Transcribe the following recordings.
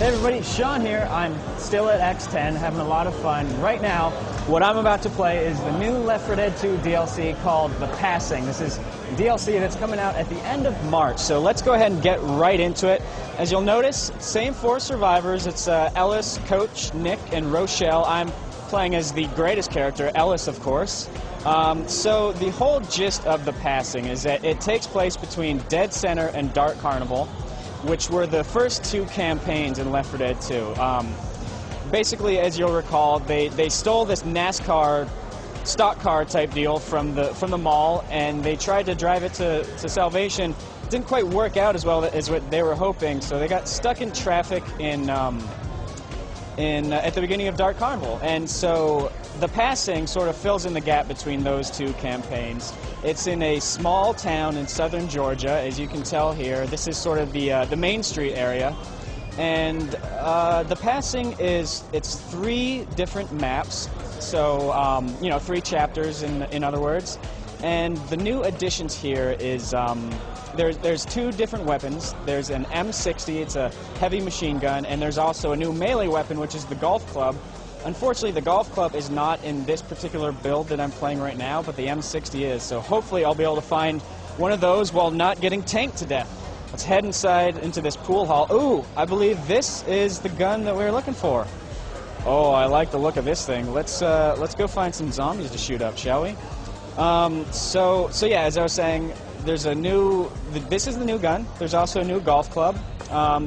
Hey everybody, Sean here. I'm still at X10, having a lot of fun. Right now, what I'm about to play is the new Left 4 Dead 2 DLC called The Passing. This is DLC that's coming out at the end of March, so let's go ahead and get right into it. As you'll notice, same four survivors. It's Ellis, Coach, Nick, and Rochelle. I'm playing as the greatest character, Ellis, of course. So the whole gist of The Passing is that it takes place between Dead Center and Dark Carnival, which were the first two campaigns in Left 4 Dead 2. Basically, as you'll recall, they stole this NASCAR stock car type deal from the mall, and they tried to drive it to salvation. It didn't quite work out as well as what they were hoping, so they got stuck in traffic at the beginning of Dark Carnival. And so The Passing sort of fills in the gap between those two campaigns. It's in a small town in southern Georgia, as you can tell here. This is sort of the Main Street area. And The Passing it's 3 different maps, so, you know, 3 chapters in other words. And the new additions here is there's 2 different weapons. There's an M60, it's a heavy machine gun, and there's also a new melee weapon, which is the golf club. Unfortunately, the golf club is not in this particular build that I'm playing right now, but the M60 is, so hopefully I'll be able to find one of those while not getting tanked to death. Let's head inside into this pool hall. Ooh, I believe this is the gun that we were looking for. Oh, I like the look of this thing. Let's go find some zombies to shoot up, shall we? So yeah, as I was saying, there's a new, this is the new gun. There's also a new golf club.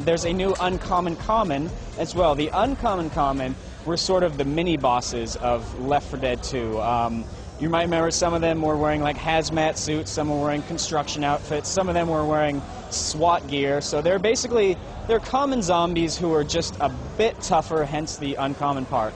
There's a new uncommon common as well. The uncommon common were sort of the mini bosses of Left 4 Dead 2. You might remember some of them were wearing like hazmat suits, some were wearing construction outfits, some of them were wearing SWAT gear. So they're common zombies who are just a bit tougher, hence the uncommon part.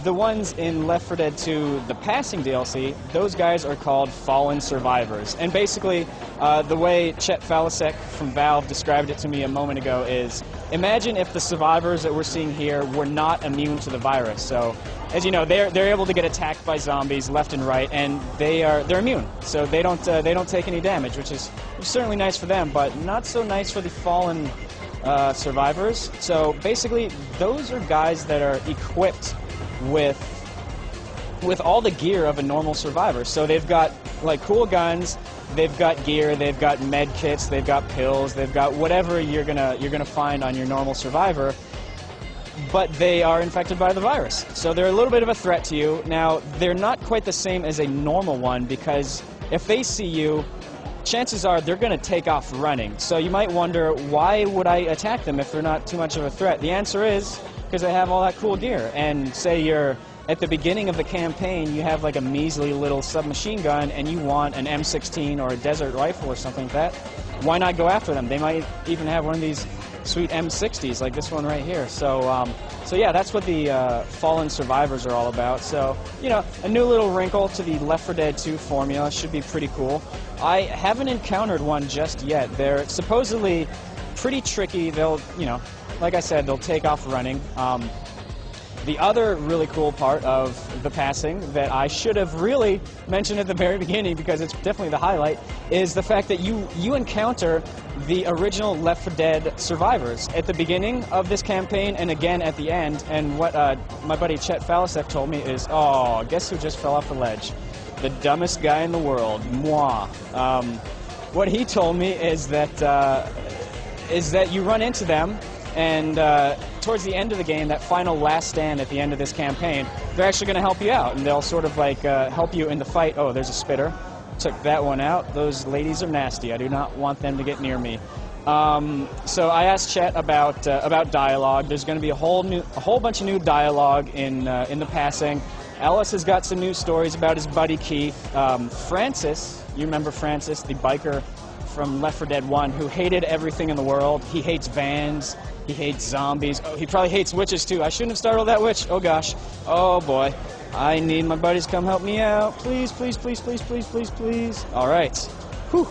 The ones in Left 4 Dead 2, the Passing DLC, those guys are called Fallen Survivors. And basically, the way Chet Falasek from Valve described it to me a moment ago is, imagine if the survivors that we're seeing here were not immune to the virus. So, as you know, they're able to get attacked by zombies left and right, and they're immune. So they don't take any damage, which is certainly nice for them, but not so nice for the Fallen survivors. So basically, those are guys that are equipped with all the gear of a normal survivor. So they've got like cool guns, they've got gear, they've got med kits, they've got pills, they've got whatever you're gonna find on your normal survivor, but they are infected by the virus. So they're a little bit of a threat to you. Now, they're not quite the same as a normal one, because if they see you, chances are they're going to take off running. So you might wonder, why would I attack them if they're not too much of a threat? The answer is because they have all that cool gear. And say you're at the beginning of the campaign, you have like a measly little submachine gun and you want an M16 or a desert rifle or something like that. Why not go after them? They might even have one of these sweet M60s like this one right here. So yeah, that's what the Fallen Survivors are all about. So, you know, a new little wrinkle to the Left 4 Dead 2 formula. Should be pretty cool. I haven't encountered one just yet. They're supposedly pretty tricky. They'll, you know, like I said, they'll take off running. The other really cool part of The Passing that I should have really mentioned at the very beginning, because it's definitely the highlight, is the fact that you encounter the original Left 4 Dead survivors at the beginning of this campaign and again at the end. And what my buddy Chet Falasek told me is, oh, guess who just fell off the ledge? The dumbest guy in the world, moi. What he told me is that you run into them, and towards the end of the game, that final last stand at the end of this campaign, they're actually going to help you out, and they'll sort of like help you in the fight. Oh, there's a spitter. Took that one out. Those ladies are nasty. I do not want them to get near me. So I asked Chet about dialogue. There's going to be a whole bunch of new dialogue in The Passing. Ellis has got some new stories about his buddy Keith. Francis, you remember Francis, the biker from Left 4 Dead 1, who hated everything in the world. He hates vans, he hates zombies. Oh, he probably hates witches too. I shouldn't have startled that witch. Oh gosh. Oh boy. I need my buddies to come help me out. Please, please, please, please, please, please, please. Alright. Whew.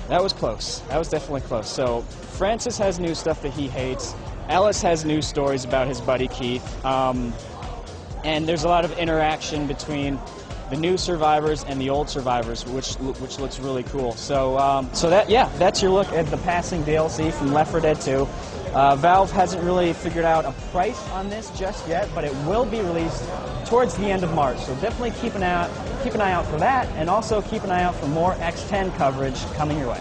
That was close. That was definitely close. So, Francis has new stuff that he hates. Ellis has new stories about his buddy Keith. And there's a lot of interaction between the new survivors and the old survivors, which looks really cool. So, that's your look at the Passing DLC from Left 4 Dead 2. Valve hasn't really figured out a price on this just yet, but it will be released towards the end of March. So definitely keep an eye out for that, and also keep an eye out for more X10 coverage coming your way.